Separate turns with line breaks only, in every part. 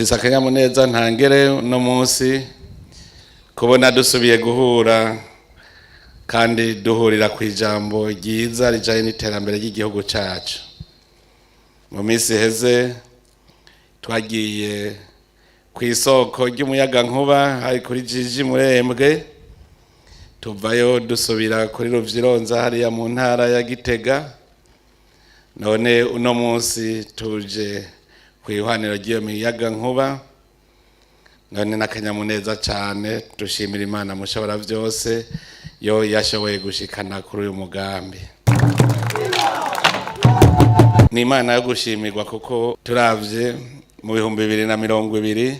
dufise akanyamuneza ntangere no munsi kubona dusubiye guhura kandi duhurira ku ijambo ryiza rijanye n'iterambere ry'igihugu cacu. Mu minsi heze twagiye ku isoko ry'umuyagankuba hari kuri Jiji Murembwe, tuvayo dusubira kuri Ruvyironza hariya mu ntara ya Gitega. None uno munsi tuje kwihwaniro ry'iyo miyagankuba, none n'akanyamuneza cane dushimira Imana mushobora vyose yo yashoboye gushikana kuri uyu mugambi. Ni Imana yo gushimirwa kuko turavye mu 2020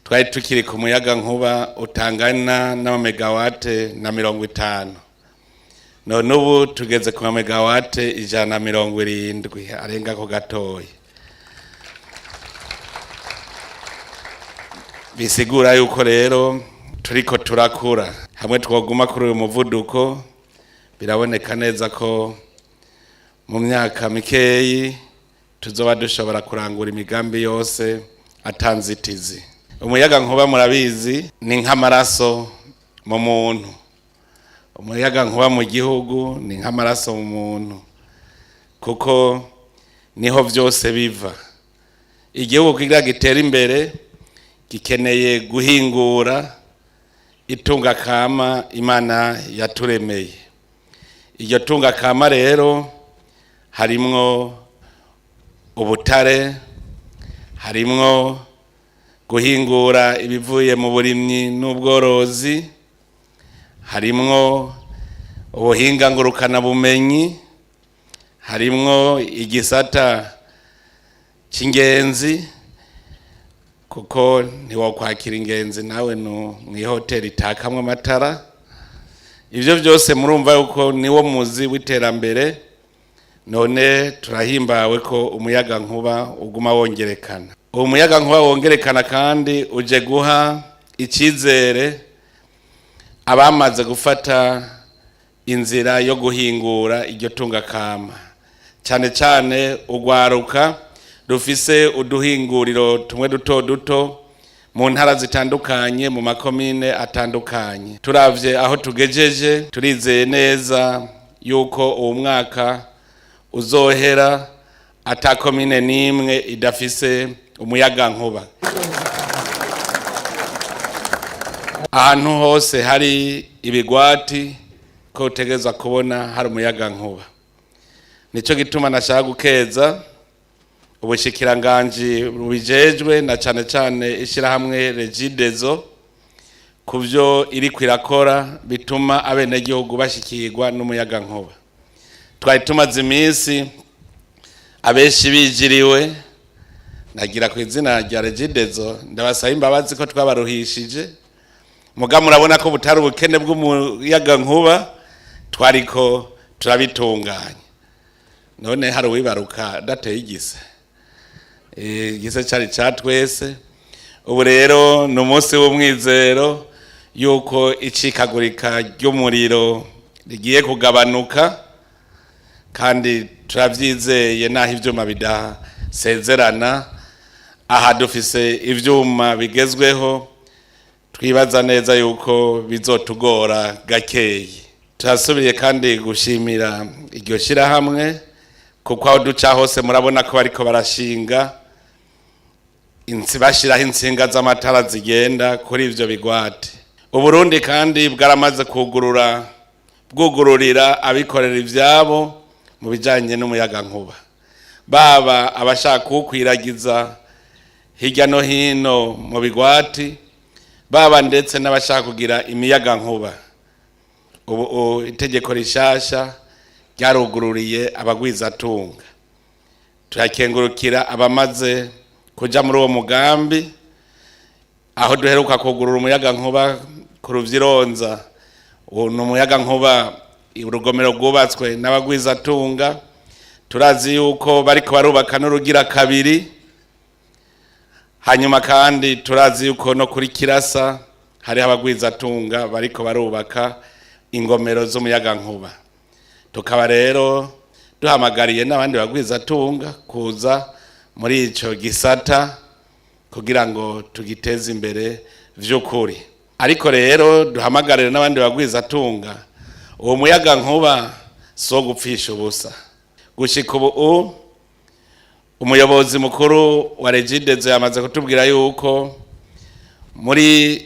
twari tukiri ku muyagankuba utangana n'amamegawate na 50. None ubu tugeze ku megawate 170 arenga ko gatoyi. Bisigura yuko rero turiko turakura. Hamwe twoguma kuri uyu muvuduko biraboneka neza ko mu myaka mikeyi tuzoba dushobora kurangura imigambi yose atanzitizi. Umuyagankuba murabizi ni nk'amaraso mu muntu. Umuyagankuba mu gihugu ni nk'amaraso mu muntu, kuko niho vyose biva. Igihugu kugira gitera imbere gikeneye guhingura itunga kama Imana yaturemeye. Iryo tunga kama rero harimwo ubutare, harimwo guhingura ibivuye mu burimyi n'ubworozi, harimwo ubuhinga ngurukana bumenyi, harimwo igisata c'ingenzi, kuko ntiwokwakira ingenzi nawe mw'ihoteli itakamwe amatara. Ivyo vyose murumva yuko niwo muzi w'iterambere. None turahimbawe ko umuyagankuba uguma wongerekana. Uwo muyagankuba wongerekana kandi uje guha icizere abamaze gufata inzira yo guhingura iryo tunga kama, cyane cyane ugwaruka rufise uduhinguriro tumwe duto duto mu ntara zitandukanye, mu makomine atandukanye. Turavye aho tugejeje turizeye neza yuko uwo mwaka uzohera ata komine nimwe idafise umuyagankuba. Ahantu hose hari ibigwati ko utegeza kubona hari umuyagankuba. Nico gituma nashaka gukeza ubushikiranganji bubijejwe na cane cane ishirahamwe REGIDESO kuvyo iri kwirakora bituma abenegihugu bashikirwa n'umuyagankuba. Twari tumaze iminsi abenshi bijiriwe, nagira ku izina rya REGIDESO ndabasaba imbabazi ko twabaruhishije, muga murabona ko butari ubukene bw'umuyagankuba, twariko turabitunganya. None hari uwibaruka dateye igise, igise cari catwese. Ubu rero ni umunsi w'umwizero yuko icikagurika ry'umuriro rigiye kugabanuka, kandi turavyizeye naho ivyuma bidasezerana. Aha dufise ivyuma bigezweho, twibaza neza yuko bizotugora gakeyi. Turasubiye kandi gushimira iryo shirahamwe, kuko aho duca hose murabona ko bariko barashinga bashiraho intsinga z'amatara zigenda kuri ivyo bigwati. Uburundi kandi bwaramaze bwugururira abikorera ivyabo mu bijanye n'umuyagankuba, baba abashaka kuwukwiragiza hirya no hino mu bigwati, baba ndetse n'abashaka kugira imiyagankuba. Ubu itegeko rishasha ryarugururiye abagwizatunga. Turakengurukira abamaze kuja muri uwo mugambi. Aho duheruka kugurura umuyagankuba ku Ruvyironza, uwo ni umuyagankuba urugomero rwubatswe n'abagwizatunga. Turazi yuko bariko barubaka n'urugira kabiri. Hanyuma kandi turazi yuko no kuri Kirasa hari abagwizatunga bariko barubaka ingomero z'umuyagankuba. Tukaba rero duhamagariye n'abandi bagwizatunga kuza muri ico gisata kugira ngo tugiteze imbere vy'ukuri. Ariko rero duhamagarire n'abandi bagwiza tunga, uwo muyaga nkuba so gupfisha ubusa. Gushika ubu umuyobozi mukuru wa REGIDESO yamaze kutubwira yuko muri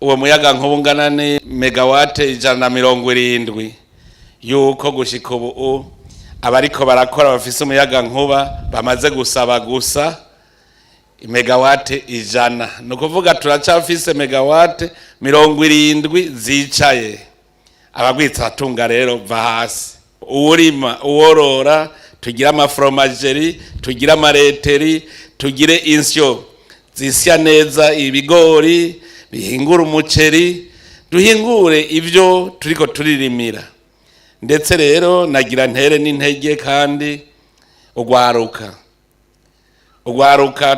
uwo muyaga nkuba ungana ni megawate 170, yuko gushika ubu abariko barakora bafise umuyaga nkuba bamaze gusaba gusa megawate 100. Nukuvuga turacafise megawate 70 zicaye. Abagwitsa tunga rero va hasi, uwurima uworora, tugira amafromageri, tugira amareteri, tugire insyo zisya neza ibigori, bihingura umuceri, duhingure ivyo turiko turirimira. Ndetse rero nagira ntere n'intege kandi ugwaruka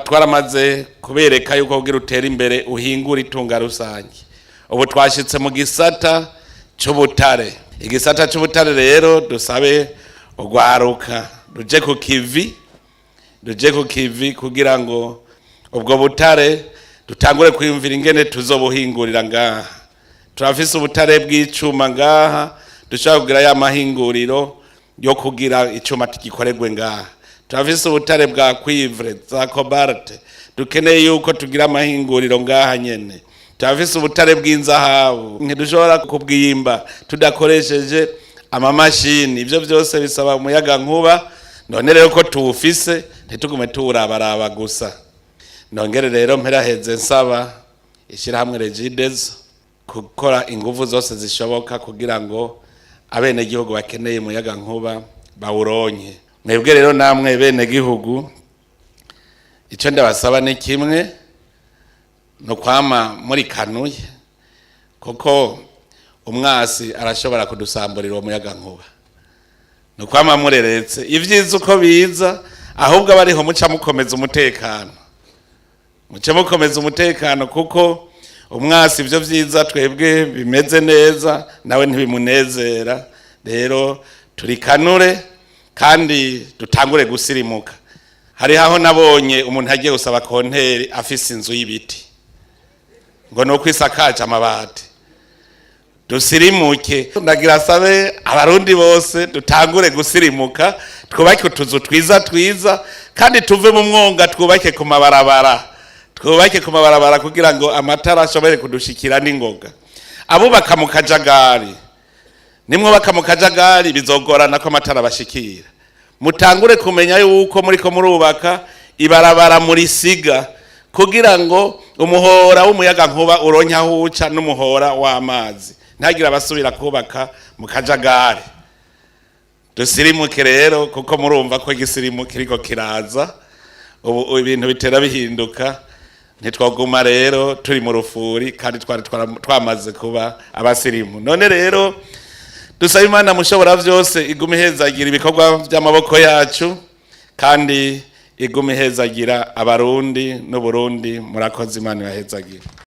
twaramaze kubereka yuko kugira utera imbere uhingura itunga rusange. Ubu twashitse mu gisata c'ubutare. Igisata c'ubutare rero dusabe ugwaruka ruje ku kivi kugira ngo ubwo butare dutangure kwiyumvira ingene tuzobuhingurira ngaha. Turafise ubutare bw'icuma ngaha, dushaka kugira ya mahinguriro yo kugira icuma gikorerwe ngaha. Turafise ubutare bwa cuivre za cobalt, dukeneye yuko tugira amahinguriro ngaha nyene. Turafise ubutare bw'inzahabu, ntidushobora kubwimba tudakoresheje amamashini. Ivyo byose bisaba umuyaga nkuba. None rero ko tuwufise ntitugume tuwurabaraba gusa. Nongere rero mperaheze nsaba ishirahamwe REGIDESO gukora ingufu zose zishoboka kugira ngo abene gihugu bakeneye umuyaga nkuba bawuronke. Mwebwe rero namwe bene gihugu, ico ndabasaba ni kimwe, no kwama muri kanuye, kuko umwasi arashobora kudusamburira uwo muyaga nkuba. No kwama mureretse ivyiza uko biza, ahubwo abariho muca mukomeza umutekano, kuko umwasi ivyo vyiza twebwe bimeze neza nawe ntibimunezera. Rero turikanure kandi dutangure gusirimuka. Hari aho nabonye umuntu agiye gusaba konteri afise inzu y'ibiti ngo no kwisakaje amabati. Dusirimuke, ndagira sabe abarundi bose dutangure gusirimuka, twubake utuzu twiza kandi tuve mu mwonga, twubake ku mabarabara kugira ngo amatara ashobore kudushikira n'ingoga. Abubaka mu kajagari, nimwe baka mu kajagari bizogorana ko amatara bashikira. Mutangure kumenya yuko muriko murubaka ibarabara muri siga kugira ngo umuhora w'umuyaga nkuba uronke aho uca n'umuhora w'amazi, ntagira abasubira kubaka mu kajagari. Dusirimuke rero, kuko murumva ko igisirimu kiriko kiraza, ubu ibintu bitera bihinduka. Ntitwaguma rero turi mu rufuri kandi twamaze kuba abasirimu. None rero dusaba Imana mushobora vyose igume ihezagira ibikorwa by'amaboko yacu, kandi igume ihezagira Abarundi n'Uburundi. Murakoze, Imana ibahezagira.